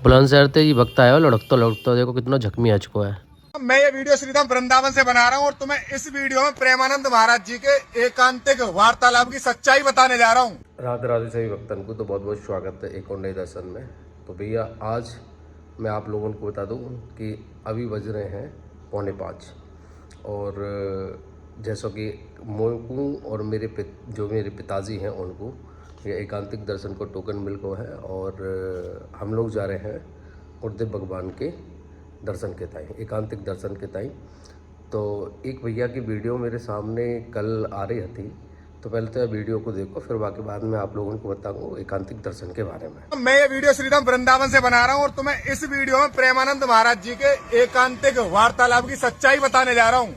बुलंदशहर से ये भक्त आया हो लुढ़कता देखो कितना जख्मी आ चुका है। मैं ये वीडियो श्रीधाम वृंदावन से बना रहा हूँ और तुम्हें इस वीडियो में प्रेमानंद महाराज जी के एकांतिक वार्तालाप की सच्चाई बताने जा रहा हूँ। राधे राधे सभी भक्तन को तो बहुत बहुत स्वागत है एक और नए दर्शन में। तो भैया आज मैं आप लोगों को बता दूं कि अभी बज रहे हैं 4:45 और जैसा कि मोकू और जो मेरे पिताजी हैं उनको ये एकांतिक दर्शन को टोकन मिल को है और हम लोग जा रहे हैं गुरुदेव भगवान के दर्शन के ताई, एकांतिक दर्शन के ताई। तो एक भैया की वीडियो मेरे सामने कल आ रही थी, तो पहले तो वीडियो को देखो फिर बाकी बाद में आप लोगों को बताऊंगा एकांतिक दर्शन के बारे में। मैं ये वीडियो श्रीधाम वृंदावन से बना रहा हूँ और तुम्हें इस वीडियो में प्रेमानंद महाराज जी के एकांतिक वार्तालाप की सच्चाई बताने जा रहा हूँ।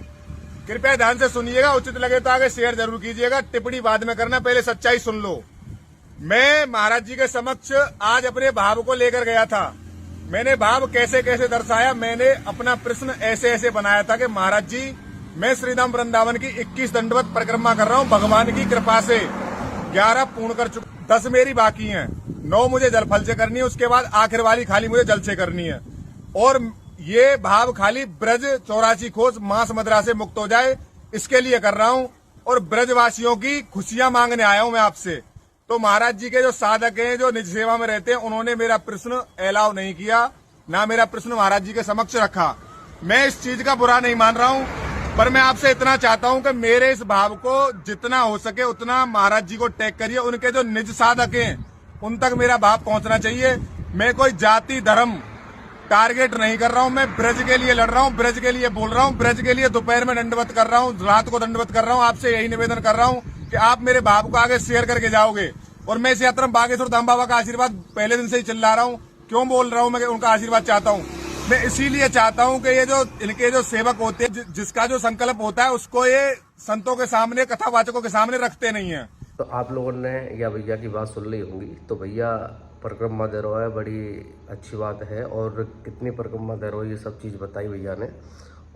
कृपया ध्यान से सुनिएगा, उचित लगे तो आगे शेयर जरूर कीजिएगा, टिप्पणी बाद में करना, पहले सच्चाई सुन लो। मैं महाराज जी के समक्ष आज अपने भाव को लेकर गया था। मैंने भाव कैसे कैसे दर्शाया, मैंने अपना प्रश्न ऐसे ऐसे बनाया था कि महाराज जी मैं श्रीधाम वृंदावन की 21 दंडवत परिक्रमा कर रहा हूँ, भगवान की कृपा से 11 पूर्ण कर चुका, 10 मेरी बाकी हैं, 9 मुझे जल फल से करनी है, उसके बाद आखिर वाली खाली मुझे जल से करनी है। और ये भाव खाली ब्रज 84 खोज मांस मदिरा से मुक्त हो जाए इसके लिए कर रहा हूँ और ब्रजवासियों की खुशियां मांगने आया हूँ मैं आपसे। तो महाराज जी के जो साधक हैं, जो निज सेवा में रहते हैं, उन्होंने मेरा प्रश्न अलाउ नहीं किया, ना मेरा प्रश्न महाराज जी के समक्ष रखा। मैं इस चीज का बुरा नहीं मान रहा हूँ, पर मैं आपसे इतना चाहता हूँ कि मेरे इस भाव को जितना हो सके उतना महाराज जी को टैग करिए। उनके जो निज साधक हैं उन तक मेरा भाव पहुंचना चाहिए। मैं कोई जाति धर्म टारगेट नहीं कर रहा हूँ, मैं ब्रज के लिए लड़ रहा हूँ, ब्रज के लिए बोल रहा हूँ, ब्रज के लिए दोपहर में दंडवत कर रहा हूँ, रात को दंडवत कर रहा हूँ। आपसे यही निवेदन कर रहा हूँ कि आप मेरे भाव को आगे शेयर करके जाओगे। और मैं इस यात्रा में बागेश्वर धाम बाबा का आशीर्वाद पहले दिन से ही चिल्ला रहा हूँ। क्यों बोल रहा हूँ मैं उनका आशीर्वाद चाहता हूँ? मैं इसीलिए चाहता हूँ कि ये जो इनके जो सेवक होते हैं, जिसका जो संकल्प होता है उसको ये संतों के सामने, कथावाचकों के सामने रखते नहीं है। तो आप लोगों ने या भैया की बात सुन ली होंगी। तो भैया परिक्रमा दे रहा है, बड़ी अच्छी बात है। और कितनी परिक्रमा दे रहा है ये सब चीज़ बताई भैया ने,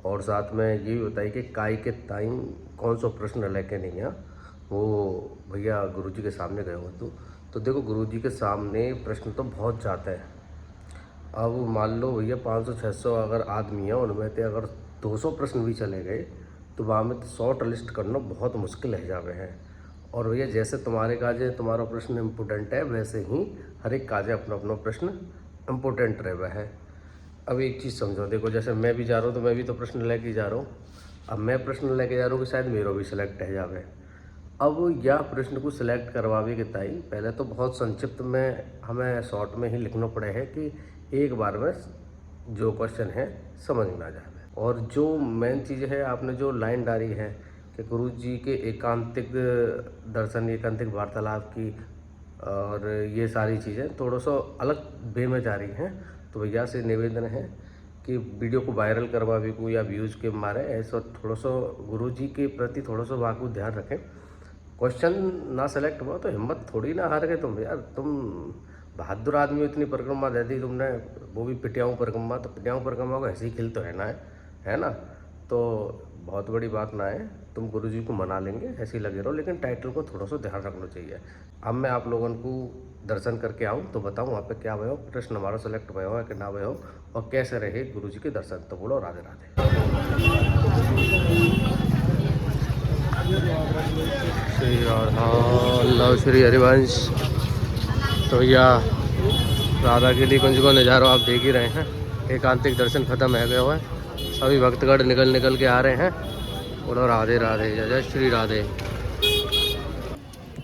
और साथ में ये भी बताई कि काय के टाइम कौन सा प्रश्न लेके नहीं है। वो भैया गुरुजी के सामने गए हो तो देखो गुरुजी के सामने प्रश्न तो बहुत ज़्यादा है। अब मान लो भैया 500-600 अगर आदमी है, उनमें से अगर 200 प्रश्न भी चले गए तो वहाँ में तो शॉर्ट लिस्ट करना बहुत मुश्किल है जावे है। और भैया जैसे तुम्हारे काजे तुम्हारा प्रश्न इम्पोर्टेंट है, वैसे ही हर एक काजे अपना अपना प्रश्न इम्पोर्टेंट रह हुआ है। अब एक चीज़ समझो, देखो जैसे मैं भी जा रहा हूँ तो मैं भी तो प्रश्न लेके जा रहा हूँ। अब मैं प्रश्न लेके जा रहा हूँ कि शायद मेरा भी सिलेक्ट है जावे। अब यह प्रश्न को सिलेक्ट करवावे के ताई पहले तो बहुत संक्षिप्त में हमें शॉर्ट में ही लिखना पड़े है कि एक बार में जो क्वेश्चन है समझ में आ जाए। और जो मेन चीज़ है, आपने जो लाइन डाली है कि गुरु जी के एकांतिक दर्शन, एकांतिक वार्तालाप की, और ये सारी चीज़ें थोड़ा सा अलग वे में जा रही हैं। तो भैया से निवेदन है कि वीडियो को वायरल करवावे को या व्यूज़ के मारे ऐसा थोड़ा सा गुरु जी के प्रति थोड़ा सा वाकू ध्यान रखें। क्वेश्चन ना सेलेक्ट हुआ तो हिम्मत थोड़ी ना हार गए तुम यार। तुम बहादुर आदमी, इतनी परिक्रमा दे दी तुमने, वो भी पिटियाऊँ परिक्रमा। तो पिटियाऊँ परिक्रमा को ऐसे ही खिल तो है ना। तो बहुत बड़ी बात ना है, तुम गुरुजी को मना लेंगे, ऐसे ही लगे रहो, लेकिन टाइटल को थोड़ा सा ध्यान रखना चाहिए। अब मैं आप लोगों को दर्शन करके आऊँ तो बताऊँ वहाँ पे क्या भयो, प्रश्न हमारा सेलेक्ट भयो है कि ना भयो, और कैसे रहे गुरुजी के दर्शन। तो बोलो राधे राधे। श्री राधा श्री हरिवंश। तो भैया राधा के लिए कुंज को नज़ारा आप देख ही रहे हैं। एकांतिक दर्शन खत्म है गया हुआ है, सभी भक्तगण निकल के आ रहे हैं। बोलो राधे राधे, जय जय श्री राधे।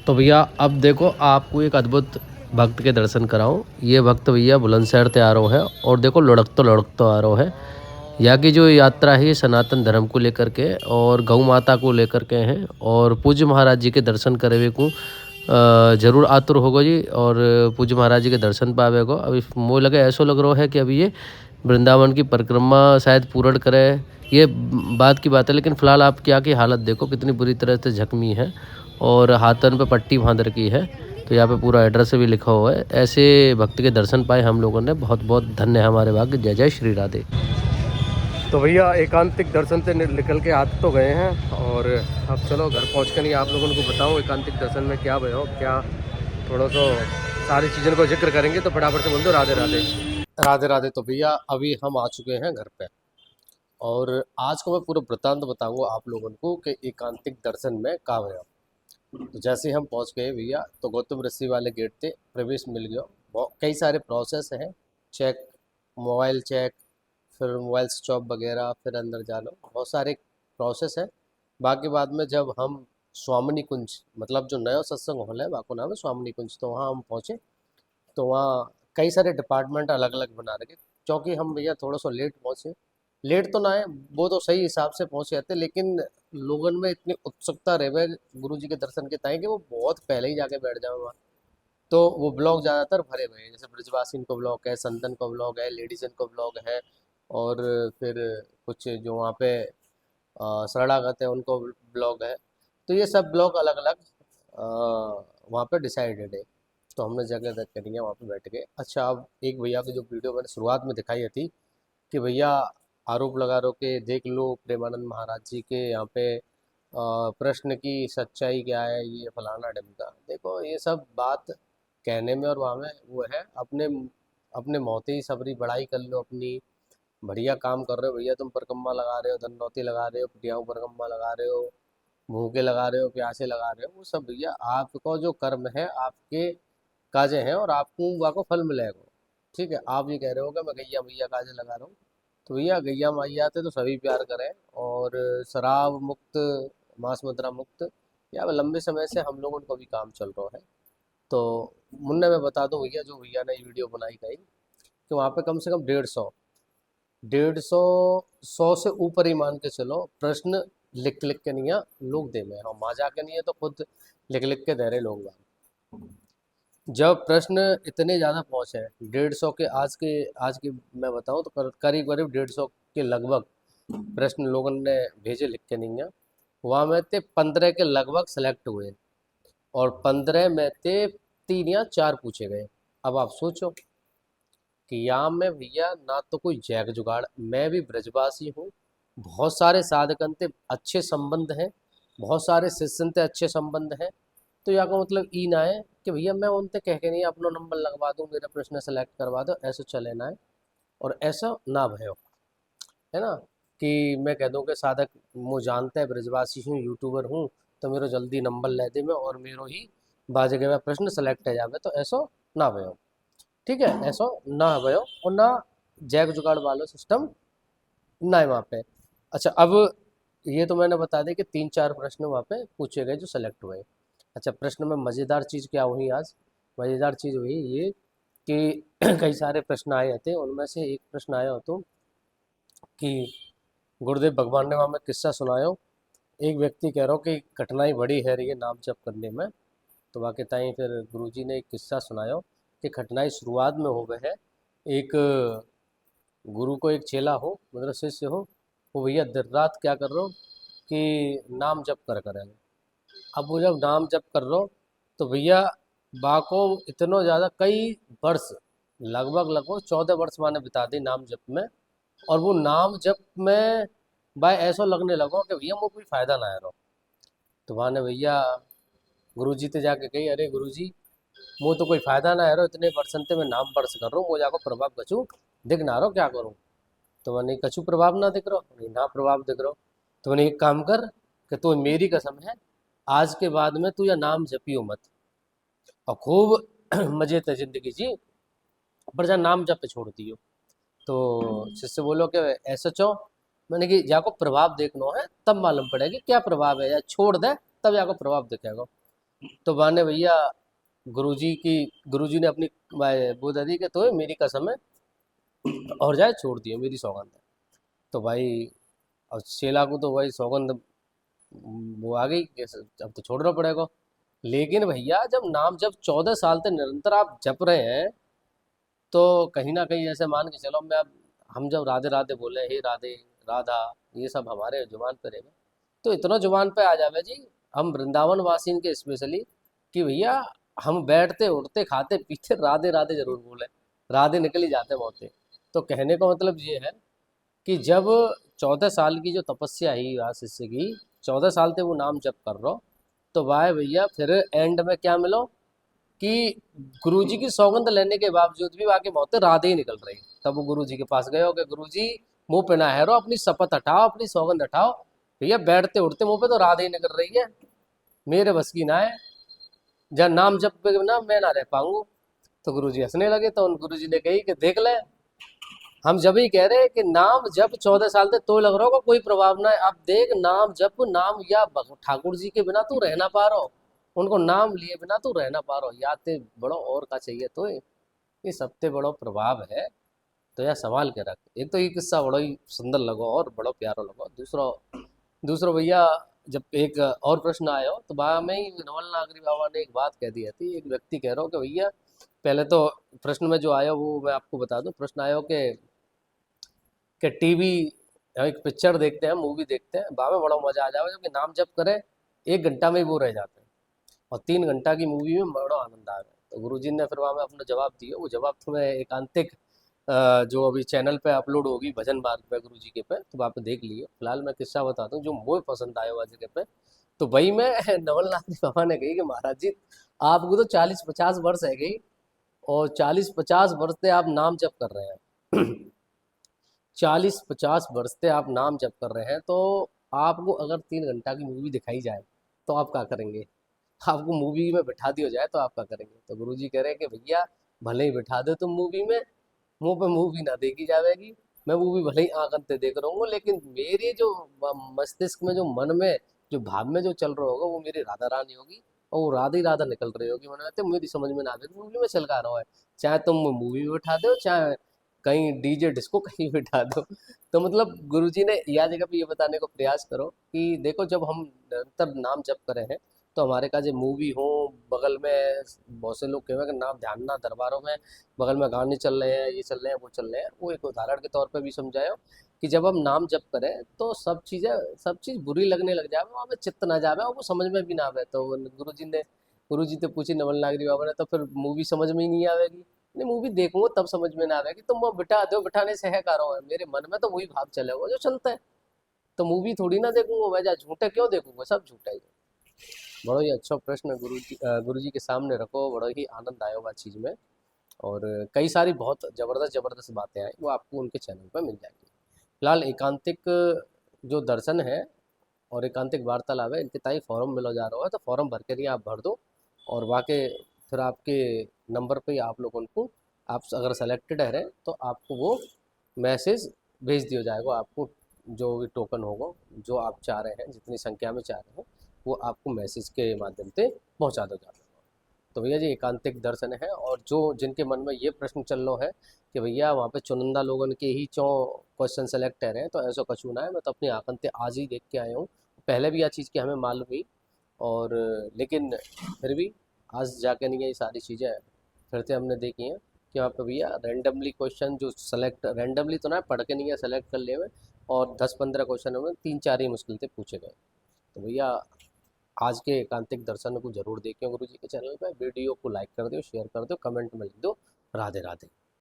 तो भैया अब देखो आपको एक अद्भुत भक्त के दर्शन कराऊं। ये भक्त भैया बुलंदशहर से आ रहा है और देखो लुढ़कता आ रहा है। यहाँ की जो यात्रा है ये सनातन धर्म को लेकर के और गौ माता को लेकर के हैं, और पूज्य महाराज जी के दर्शन करे को जरूर आतुर होगा जी, और पूज्य महाराज जी के दर्शन पावे को। अभी मुझे लगे ऐसा लग रहा है कि अभी ये वृंदावन की परिक्रमा शायद पूर्ण करे, ये बात की बात है। लेकिन फ़िलहाल आप क्या की हालत देखो, कितनी बुरी तरह से जख्मी है और हाथन पे पट्टी बांध रखी है। तो यहाँ पे पूरा एड्रेस भी लिखा हुआ है। ऐसे भक्त के दर्शन पाए हम लोगों ने, बहुत बहुत धन्य है हमारे भाग्य। जय जय श्री राधे। तो भैया एकांतिक दर्शन से निकल के आ तो गए हैं, और अब चलो घर पहुँच कर नहीं आप लोगों को बताऊँ एकांतिक दर्शन में क्या भयो, क्या थोड़ा सा सारी चीज़ों को जिक्र करेंगे। तो फटाफट से बोल दो राधे राधे। राधे राधे। तो भैया अभी हम आ चुके हैं घर पे, और आज को मैं पूरा वृत्तांत बताऊंगा आप लोगों को कि एकांतिक दर्शन में कहाँ गया। तो जैसे ही हम पहुंच गए भैया, तो गौतम ऋषि वाले गेट पे प्रवेश मिल गया। कई सारे प्रोसेस हैं, चेक, मोबाइल चेक, फिर मोबाइल स्विच ऑफ वगैरह, फिर अंदर जाना, बहुत सारे प्रोसेस है। बाकी बाद में जब हम स्वामिनी कुंज, मतलब जो नया सत्संग हॉल है वहाँ को नाम है स्वामिनी कुंज, तो वहाँ हम पहुँचे। तो वहाँ कई सारे डिपार्टमेंट अलग अलग बना रखे, क्योंकि हम भैया थोड़ा सा लेट पहुँचे। लेट तो ना है, वो तो सही हिसाब से पहुँचे जाते, लेकिन लोगों में इतनी उत्सुकता रहे गुरु जी के दर्शन के टाइम कि वो बहुत पहले ही जाके बैठ जाए वहाँ। तो वो ब्लॉग ज़्यादातर भरे हुए हैं, जैसे ब्रजवासिन को ब्लॉग है, संतन को ब्लॉग है, लेडीजन को ब्लॉग है, और फिर कुछ जो वहाँ पे शरणागत है उनको ब्लॉग है। तो ये सब ब्लॉग अलग अलग वहाँ पे डिसाइडेड है। तो हमने जगह तय करी है वहाँ पे बैठ के। अच्छा, अब एक भैया की जो वीडियो मैंने शुरुआत में दिखाई थी कि भैया आरोप लगा रहे हो कि देख लो प्रेमानंद महाराज जी के यहाँ पे प्रश्न की सच्चाई क्या है, ये फलाना ढिमका। देखो ये सब बात कहने में और वहाँ में वो है, अपने अपने मोती ही सबरी बड़ाई कर लो अपनी। बढ़िया काम कर रहे हो भैया, तुम परिक्रमा लगा रहे हो, धनौती लगा रहे हो, पिटियाऊ परिक्रमा लगा रहे हो, भूखे लगा रहे हो, प्यासे लगा रहे हो, वो सब भैया आपका जो कर्म है, आपके काजे हैं, और आपको वहाँ को फल मिलेगा। ठीक है, आप ये कह रहे हो कि मैं गैया मैया काजे लगा रहा हूँ, तो भैया गैया मैया आते तो सभी प्यार करें। और शराब मुक्त, मांस मदिरा मुक्त, या लंबे समय से हम लोगों का भी काम चल रहा है। तो मुन्ने मैं बता दूं भैया, जो भैया ने वीडियो बनाई गई कि वहाँ पे कम से कम 150, 100 से ऊपर ही मान के चलो प्रश्न लिख लिख के नहीं है लोग दे में, हम आ जाके नहीं है तो खुद लिख लिख के दे रहे लोग बाग। जब प्रश्न इतने ज़्यादा पहुँचे, 150 के, आज की मैं बताऊँ तो करीब करीब 150 के लगभग प्रश्न लोगों ने भेजे लिख के नहीं है। वहाँ में थे 15 के लगभग सेलेक्ट हुए, और 15 में थे 3 या 4 पूछे गए। अब आप सोचो कि यहाँ में भैया ना तो कोई जैक जुगाड़, मैं भी ब्रजवासी हूँ, बहुत सारे साधकन थे, अच्छे संबंध हैं, बहुत सारे शिष्यन थे, अच्छे संबंध हैं। तो यहाँ का मतलब ई ना है कि भैया मैं उनसे कह के नहीं अपना नंबर लगवा दूँ, मेरा प्रश्न सेलेक्ट करवा दो, ऐसा चले ना है। और ऐसा ना भयो, है ना, कि मैं कह दूँ कि साधक मुझे जानते हैं, ब्रजवासी हूँ, यूट्यूबर हूँ, तो मेरा जल्दी नंबर ले दे में और मेरो ही बाजे के प्रश्न सेलेक्ट है जावे, तो ऐसा ना भयो। ठीक है, ऐसा ना भयो, और ना जैक जुगाड़ वाला सिस्टम ना है वहाँ पे। अच्छा, अब ये तो मैंने बता दिया कि 3-4 प्रश्न वहाँ पे पूछे गए जो सेलेक्ट हुए। अच्छा, प्रश्न में मज़ेदार चीज़ क्या हुई आज? मज़ेदार चीज़ हुई ये कि कई सारे प्रश्न आए थे, उनमें से एक प्रश्न आया हो तो कि गुरुदेव भगवान ने वहाँ में किस्सा सुनायो। एक व्यक्ति कह रहा हो कि कठिनाई बड़ी है ये नाम जप करने में। तो वाकई ताई फिर गुरुजी ने एक किस्सा सुनायो कि कठिनाई शुरुआत में हो गए है। एक गुरु को एक चेला हो, मतलब शिष्य हो, वो भैया देर रात क्या कर रहे हो कि नाम जप कर करें। अब वो जब नाम जप कर रहे हो, तो भैया बाको इतना ज़्यादा कई वर्ष, लगभग लगभग 14 वर्ष मैंने बिता दी नाम जप में। और वो नाम जप में भाई ऐसा लगने लगा कि भैया वो कोई फायदा ना है रहा। तो वहाँ ने भैया गुरु जी ते जाके कही, अरे गुरु जी, वो तो कोई फायदा ना है रहा, इतने परसेंट ते मैं नाम वर्ष कर रहा हूँ, वो जाको प्रभाव कछु दिख ना रहा, क्या करूँ? तो मैंने कछु प्रभाव ना दिख रहा, नहीं ना प्रभाव दिख रहा। तो मैंने एक काम कर कि तू मेरी कसम है, आज के बाद में तू या नाम जपियो मत, और खूब मजे से जिंदगी जी, पर जा नाम जप पे छोड़ दियो। तो शिष्य बोलो कि ऐसा चो, मैंने कि जाको प्रभाव देखना है तब मालूम पड़ेगी क्या प्रभाव है, या छोड़ दे तब जाको प्रभाव दिखेगा। तो माने भैया गुरुजी ने अपनी वो दे दी कि तो मेरी कसम है, और जाए छोड़ दियो, मेरी सौगंध है। तो भाई अब शेला को तो भाई सौगंध वो आ गई कि अब तो छोड़ना पड़ेगा। लेकिन भैया जब नाम जब 14 साल से निरंतर आप जप रहे हैं, तो कहीं ना कहीं ऐसे मान के चलो, मैं अब हम जब राधे राधे बोले, हे राधे, राधा, ये सब हमारे जुबान पे रहेगा, तो इतना जुबान पे आ जावे जी, हम वृंदावन वासियों के स्पेशली, कि भैया हम बैठते उठते खाते पीते राधे राधे जरूर बोले, राधे निकल ही जाते मौते। तो कहने का मतलब ये है कि जब 14 साल की जो तपस्या ही आज शिष्य की, 14 साल से वो नाम जप कर रहा हो, तो भाई भैया फिर एंड में क्या मिलो कि गुरुजी की सौगंध लेने के बावजूद भी वाकई मौतें राधे ही निकल रही। तब वो गुरुजी के पास गए हो कि गुरुजी मुंह पे ना हैरो, अपनी शपथ हटाओ, अपनी सौगंध हटाओ। भैया बैठते उठते मुंह पे तो राधे ही निकल रही है, मेरे बस की ना है, जब नाम जप पे ना मैं ना रह पाऊंगा। तो गुरुजी हंसने लगे। तो उन गुरुजी ने कही कि देख ले, हम जब ही कह रहे हैं कि नाम जप 14 साल से तो लग रहा होगा कोई प्रभाव ना है। अब देख नाम जप, नाम या ठाकुर जी के बिना तू रह ना पा रहा हो, उनको नाम लिए बिना तू रह ना पा रहा हो, या ते बड़ो और का चाहिए तो ये सबसे बड़ो प्रभाव है। तो यह संभाल के रख। एक तो ये किस्सा बड़ा ही सुंदर लगो और बड़ो प्यारो लगो। दूसरा दूसरा भैया, जब एक और प्रश्न आयो तो बा में ही नवल नागरी बाबा ने एक बात कह दी थी। एक व्यक्ति कह रहा हो कि भैया, पहले तो प्रश्न में जो आया वो मैं आपको बता दूं। प्रश्न आया हो कि टीवी एक पिक्चर देखते हैं, मूवी देखते हैं, बा में बड़ा मजा आ जाए, जबकि नाम जप करें 1 घंटा में ही वो रह जाते हैं, और 3 घंटा की मूवी में बड़ा आनंद आ गया। तो गुरुजी ने फिर वहाँ में अपना जवाब दिया। वो जवाब तो मैं एकांतिक जो अभी चैनल पे अपलोड होगी भजन मार्ग पे गुरुजी के पे, तो वहाँ पे देख लियो। फिलहाल मैं किस्सा बताता हूँ जो मुझे पसंद आया हुआ जगह पे। तो भाई मैं नवलनाथ जी बाबा ने कही कि महाराज जी, आपको तो 40-50 वर्ष है गई, और 40-50 वर्ष से आप नाम जप कर रहे हैं 40-50 वर्ष से आप नाम जप कर रहे हैं, तो आपको अगर 3 घंटा की मूवी दिखाई जाए तो आप क्या करेंगे? आपको मूवी में बिठा दिया जाए तो आप क्या करेंगे? तो गुरुजी कह रहे हैं कि भैया, भले ही बिठा दो तुम मूवी में, मुंह पे मूवी ना देखी जाएगी, मैं मूवी भले ही आंखन से देख रहा हूँ, लेकिन मेरे जो मस्तिष्क में, जो मन में, जो भाव में जो चल रहा होगा वो मेरी राधा रानी होगी, और वो राधा ही राधा निकल रही होगी। मैंने कहते मेरी समझ में ना आवे मूवी में चल रहा है, चाहे तुम मूवी में बिठा दो, चाहे कहीं डीजे डिस्को कहीं बिठा दो। तो मतलब गुरुजी ने यह जगह पे ये बताने को प्रयास करो कि देखो, जब हम निरंतर नाम जप करे हैं तो हमारे का जो मूवी हो बगल में, बहुत से लोग कहेंगे कि नाम ध्यान ना दरबारों में बगल में गाने चल रहे हैं, ये चल रहे हैं, वो चल रहे हैं। वो एक उदाहरण के तौर पे भी समझाओ कि जब हम नाम जप करें तो सब चीज़ बुरी लगने लग जाए, वहाँ पे चित्त ना जावे और वो समझ में भी ना आवे। तो गुरु जी ने पूछी नवल नागरी बाबा ने, तो फिर मूवी समझ में ही नहीं आवेगी। नहीं, मूवी देखूंगा तब समझ में ना आवेगी। तुम वो बिठा दो, बिठाने से है कारण है, मेरे मन में तो वही भाव चलेगा जो चलता है। तो मूवी थोड़ी ना देखूंगा मैं, जा झूठे क्यों देखूंगा, सब झूठा ही है। बड़ा ही अच्छा प्रश्न गुरु जी के सामने रखो, बड़ा ही आनंद आया हुआ चीज़ में। और कई सारी बहुत ज़बरदस्त ज़बरदस्त बातें आई, वो आपको उनके चैनल पर मिल जाएंगी। फिलहाल एकांतिक जो दर्शन है और एकांतिक वार्तालाप है, इनके ताई फॉर्म मिला जा रहा है, तो फॉर्म भर के लिए आप भर दो, और वाके फिर आपके नंबर पे आप लोग उनको, आप अगर सेलेक्टेड है तो आपको वो मैसेज भेज दिया जाएगा। आपको जो भी टोकन होगा, जो आप चाह रहे हैं, जितनी संख्या में चाह रहे हैं, वो आपको मैसेज के माध्यम से पहुंचा दिया जाएगा। तो भैया जी, एकांतिक दर्शन है। और जो जिनके मन में ये प्रश्न चल रहा है कि भैया वहाँ पे चुनिंदा लोगों के ही चौ क्वेश्चन सेलेक्ट हैं, तो ऐसा कछु ना है। मैं तो अपनी आंखन से आज ही देख के आया हूँ। पहले भी यह चीज़ की हमें मालूम हुई, और लेकिन फिर भी आज जाके नहीं, ये सारी चीज़ें फिर से हमने देखी हैं कि वहाँ पे भैया रैंडमली क्वेश्चन जो सेलेक्ट, रैंडमली तो ना पढ़ के नहीं है, सेलेक्ट कर लिए हुए, और 10-15 क्वेश्चन में 3-4 ही मुश्किल से पूछे गए। तो भैया आज के एकांतिक दर्शन को जरूर देखिए गुरु जी के चैनल पे। वीडियो को लाइक कर दो, शेयर कर दो, कमेंट में लिख दो राधे राधे।